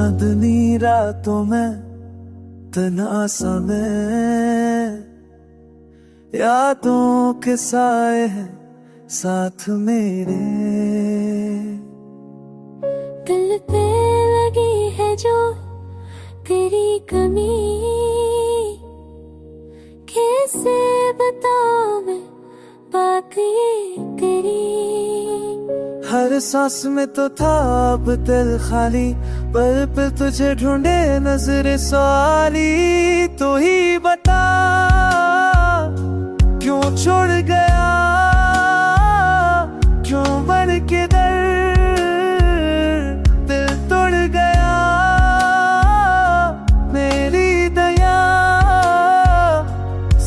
चांदनी रातों में तना सा मैं, यादों के साए हैं साथ मेरे। दिल पे लगी है जो तेरी कमी, कैसे बताऊं मैं बात ये तेरी। हर सांस में तो था अब दिल खाली, पल पल तुझे ढूंढे नजर सवाली। तो ही बता क्यों छोड़ गया, क्यों बन के दिल तोड़ गया। मेरी दया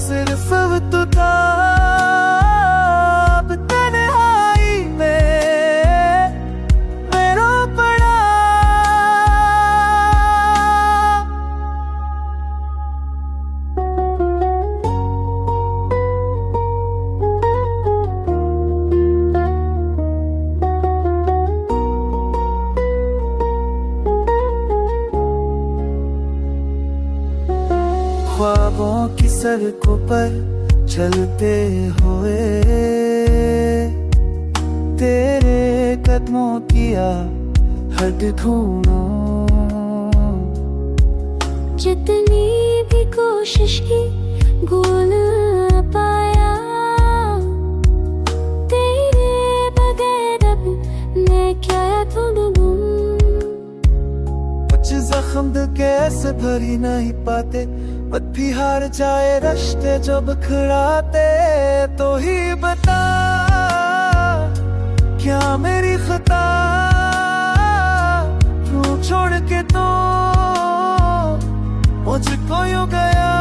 सिर्फ अब तू था, अब तन्हाई में मेरा पड़ा। ख्वाबों की सड़कों पर चलते हुए तेरे कदमों की आहट ढूंढो। जितनी भी कोशिश की भूल न पाया, तेरे बगैर अब मैं क्या ढूंढूं। कुछ जख्म दिल के ऐसे भर ही नहीं पाते, मत भी हार जाए रश्ते जो बिखराते। तो ही बता क्या मेरी खता, तू छोड़ के तो मुझको यूं गया।